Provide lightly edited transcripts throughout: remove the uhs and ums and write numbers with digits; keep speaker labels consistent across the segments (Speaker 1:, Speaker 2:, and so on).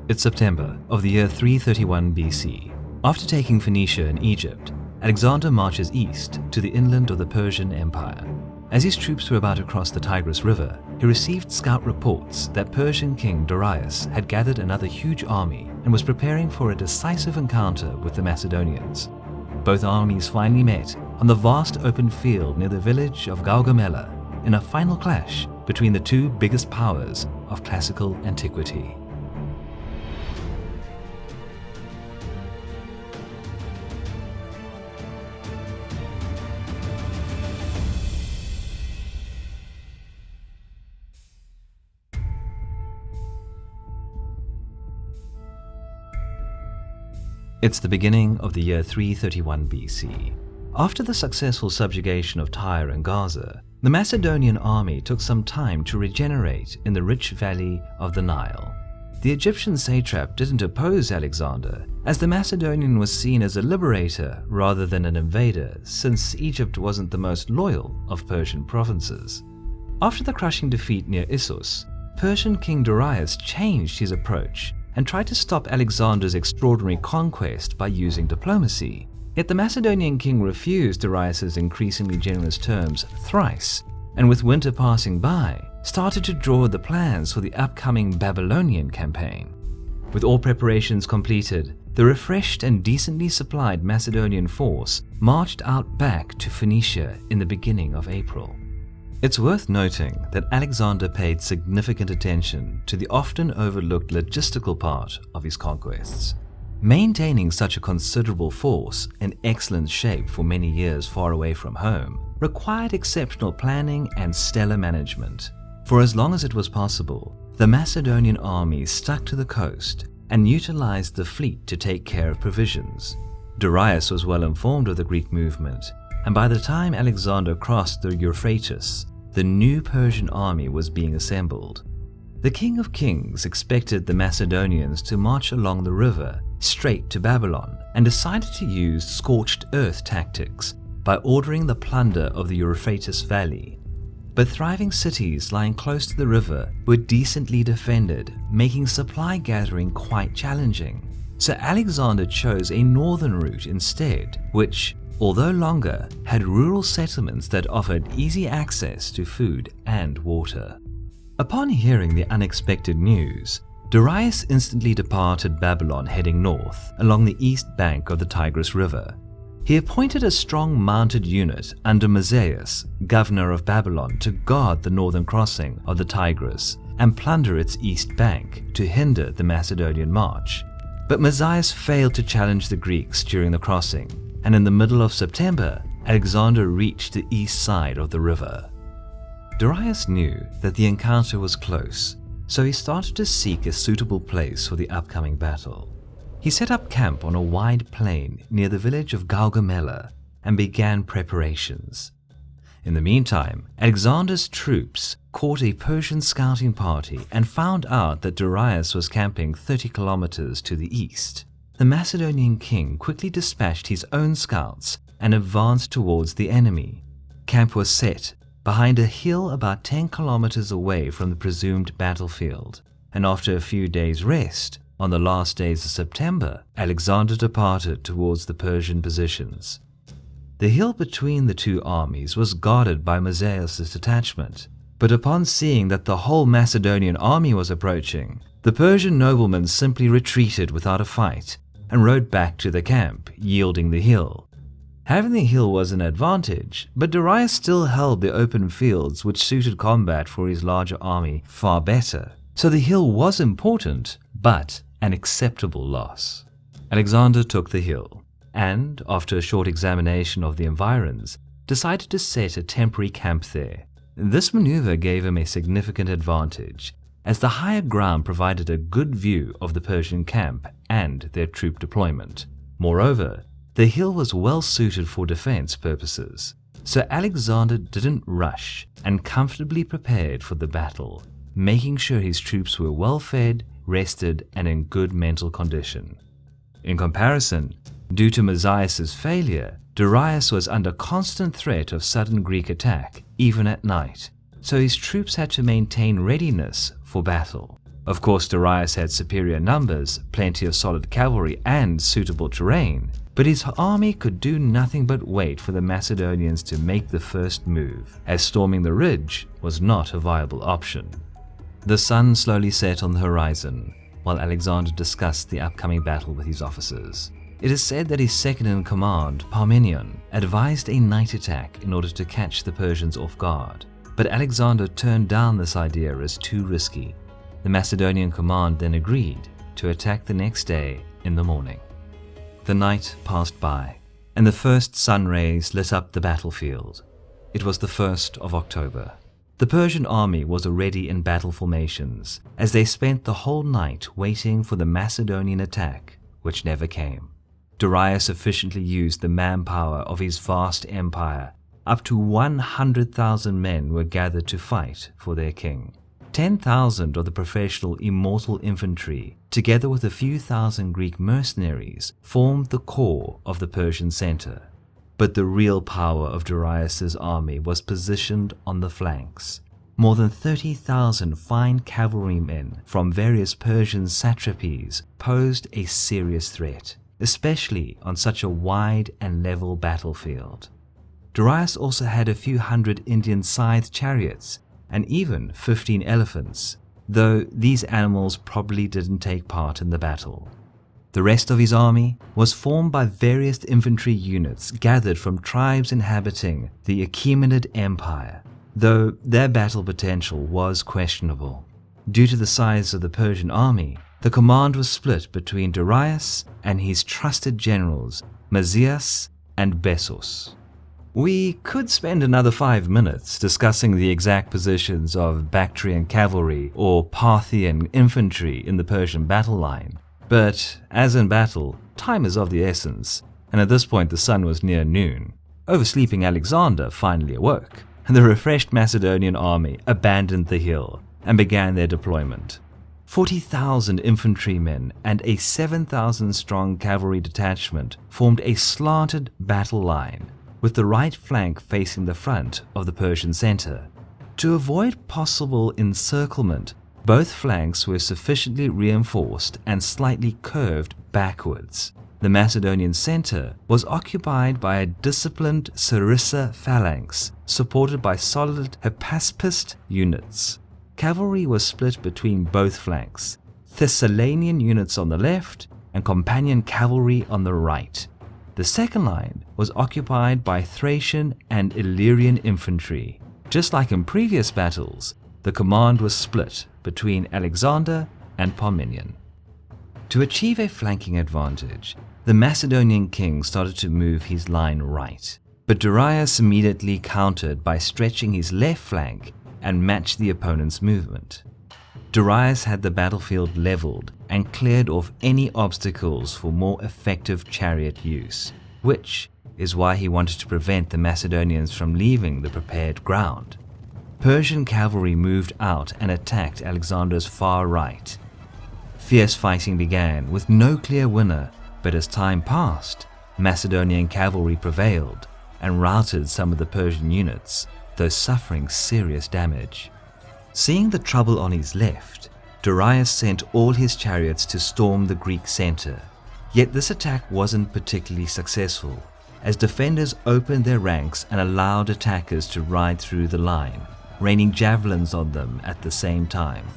Speaker 1: It's September of the year 331 BC. After taking Phoenicia and Egypt, Alexander marches east to the inland of the Persian Empire. As his troops were about to cross the Tigris River, he received scout reports that Persian king Darius had gathered another huge army and was preparing for a decisive encounter with the Macedonians. Both armies finally met on the vast open field near the village of Gaugamela in a final clash between the two biggest powers of classical antiquity. It's the beginning of the year 331 BC. After the successful subjugation of Tyre and Gaza, the Macedonian army took some time to regenerate in the rich valley of the Nile. The Egyptian satrap didn't oppose Alexander, as the Macedonian was seen as a liberator rather than an invader, since Egypt wasn't the most loyal of Persian provinces. After the crushing defeat near Issus, Persian king Darius changed his approach and tried to stop Alexander's extraordinary conquest by using diplomacy. Yet the Macedonian king refused Darius's increasingly generous terms thrice, and with winter passing by, started to draw the plans for the upcoming Babylonian campaign. With all preparations completed, the refreshed and decently supplied Macedonian force marched out back to Phoenicia in the beginning of April. It's worth noting that Alexander paid significant attention to the often overlooked logistical part of his conquests. Maintaining such a considerable force in excellent shape for many years far away from home required exceptional planning and stellar management. For as long as it was possible, the Macedonian army stuck to the coast and utilized the fleet to take care of provisions. Darius was well informed of the Greek movement, and by the time Alexander crossed the Euphrates, the new Persian army was being assembled. The King of Kings expected the Macedonians to march along the river straight to Babylon and decided to use scorched earth tactics by ordering the plunder of the Euphrates Valley. But thriving cities lying close to the river were decently defended, making supply gathering quite challenging. So Alexander chose a northern route instead, which, although longer, had rural settlements that offered easy access to food and water. Upon hearing the unexpected news, Darius instantly departed Babylon heading north along the east bank of the Tigris River. He appointed a strong mounted unit under Mazaeus, governor of Babylon, to guard the northern crossing of the Tigris and plunder its east bank to hinder the Macedonian march. But Mazaeus failed to challenge the Greeks during the crossing, and in the middle of September, Alexander reached the east side of the river. Darius knew that the encounter was close, so he started to seek a suitable place for the upcoming battle. He set up camp on a wide plain near the village of Gaugamela and began preparations. In the meantime, Alexander's troops caught a Persian scouting party and found out that Darius was camping 30 kilometers to the east. The Macedonian king quickly dispatched his own scouts and advanced towards the enemy. Camp was set behind a hill about 10 kilometers away from the presumed battlefield, and after a few days' rest, on the last days of September, Alexander departed towards the Persian positions. The hill between the two armies was guarded by Mazaeus' detachment, but upon seeing that the whole Macedonian army was approaching, the Persian noblemen simply retreated without a fight and rode back to the camp, yielding the hill. Having the hill was an advantage, but Darius still held the open fields which suited combat for his larger army far better. So the hill was important, but an acceptable loss. Alexander took the hill, and, after a short examination of the environs, decided to set a temporary camp there. This maneuver gave him a significant advantage, as the higher ground provided a good view of the Persian camp and their troop deployment. Moreover, the hill was well suited for defense purposes, so Alexander didn't rush and comfortably prepared for the battle, making sure his troops were well fed, rested, and in good mental condition. In comparison, due to Mazaeus' failure, Darius was under constant threat of sudden Greek attack, even at night, so his troops had to maintain readiness for battle. Of course, Darius had superior numbers, plenty of solid cavalry, and suitable terrain, but his army could do nothing but wait for the Macedonians to make the first move, as storming the ridge was not a viable option. The sun slowly set on the horizon, while Alexander discussed the upcoming battle with his officers. It is said that his second-in-command, Parmenion, advised a night attack in order to catch the Persians off guard, but Alexander turned down this idea as too risky. The Macedonian command then agreed to attack the next day in the morning. The night passed by, and the first sun rays lit up the battlefield. It was the 1st of October. The Persian army was already in battle formations, as they spent the whole night waiting for the Macedonian attack, which never came. Darius efficiently used the manpower of his vast empire. Up to 100,000 men were gathered to fight for their king. 10,000 of the professional immortal infantry, together with a few thousand Greek mercenaries, formed the core of the Persian center. But the real power of Darius's army was positioned on the flanks. More than 30,000 fine cavalrymen from various Persian satrapies posed a serious threat, especially on such a wide and level battlefield. Darius also had a few hundred Indian scythe chariots and even 15 elephants, though these animals probably didn't take part in the battle. The rest of his army was formed by various infantry units gathered from tribes inhabiting the Achaemenid Empire, though their battle potential was questionable. Due to the size of the Persian army, the command was split between Darius and his trusted generals Mazias and Bessos. We could spend another 5 minutes discussing the exact positions of Bactrian cavalry or Parthian infantry in the Persian battle line, but as in battle, time is of the essence, and at this point the sun was near noon. Oversleeping Alexander finally awoke, and the refreshed Macedonian army abandoned the hill and began their deployment. 40,000 infantrymen and a 7,000-strong cavalry detachment formed a slanted battle line, with the right flank facing the front of the Persian center. To avoid possible encirclement, both flanks were sufficiently reinforced and slightly curved backwards. The Macedonian center was occupied by a disciplined Sarissa phalanx, supported by solid Hypaspist units. Cavalry was split between both flanks, Thessalian units on the left and companion cavalry on the right. The second line was occupied by Thracian and Illyrian infantry. Just like in previous battles, the command was split between Alexander and Parmenion. To achieve a flanking advantage, the Macedonian king started to move his line right, but Darius immediately countered by stretching his left flank and matched the opponent's movement. Darius had the battlefield leveled and cleared off any obstacles for more effective chariot use, which is why he wanted to prevent the Macedonians from leaving the prepared ground. Persian cavalry moved out and attacked Alexander's far right. Fierce fighting began with no clear winner, but as time passed, Macedonian cavalry prevailed and routed some of the Persian units, though suffering serious damage. Seeing the trouble on his left, Darius sent all his chariots to storm the Greek center. Yet this attack wasn't particularly successful, as defenders opened their ranks and allowed attackers to ride through the line, raining javelins on them at the same time.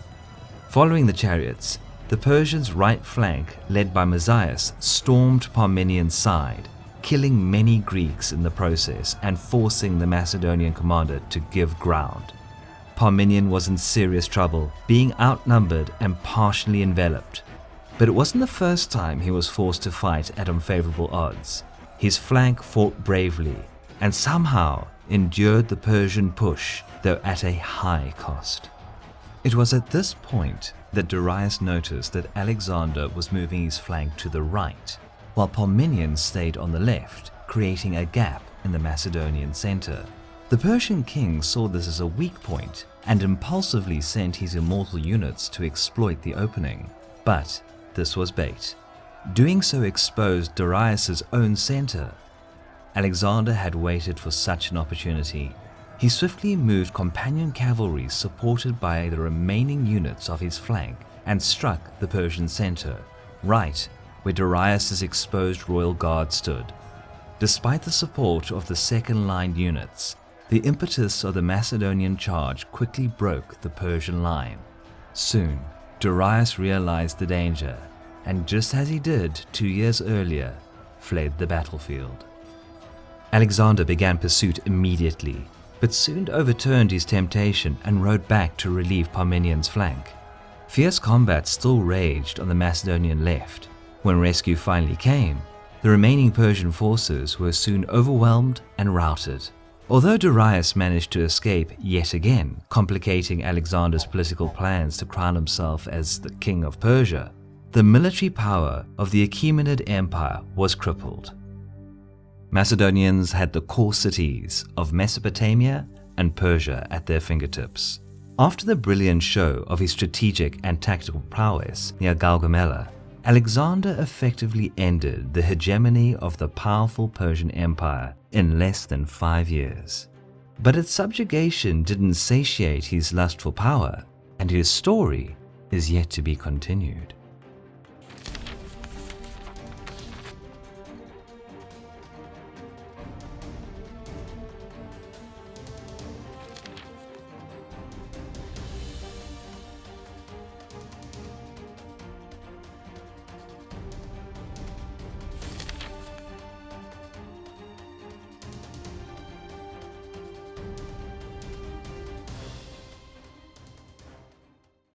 Speaker 1: Following the chariots, the Persians' right flank, led by Mazias, stormed Parmenion's side, killing many Greeks in the process and forcing the Macedonian commander to give ground. Parmenion was in serious trouble, being outnumbered and partially enveloped. But it wasn't the first time he was forced to fight at unfavorable odds. His flank fought bravely and somehow endured the Persian push, though at a high cost. It was at this point that Darius noticed that Alexander was moving his flank to the right, while Parmenion stayed on the left, creating a gap in the Macedonian center. The Persian king saw this as a weak point and impulsively sent his immortal units to exploit the opening. But this was bait. Doing so exposed Darius's own center. Alexander had waited for such an opportunity. He swiftly moved companion cavalry supported by the remaining units of his flank and struck the Persian center, right where Darius's exposed royal guard stood. Despite the support of the second-line units, the impetus of the Macedonian charge quickly broke the Persian line. Soon, Darius realized the danger, and just as he did 2 years earlier, fled the battlefield. Alexander began pursuit immediately, but soon overturned his temptation and rode back to relieve Parmenian's flank. Fierce combat still raged on the Macedonian left. When rescue finally came, the remaining Persian forces were soon overwhelmed and routed. Although Darius managed to escape yet again, complicating Alexander's political plans to crown himself as the king of Persia, the military power of the Achaemenid Empire was crippled. Macedonians had the core cities of Mesopotamia and Persia at their fingertips. After the brilliant show of his strategic and tactical prowess near Gaugamela, Alexander effectively ended the hegemony of the powerful Persian Empire in less than 5 years. But its subjugation didn't satiate his lust for power, and his story is yet to be continued.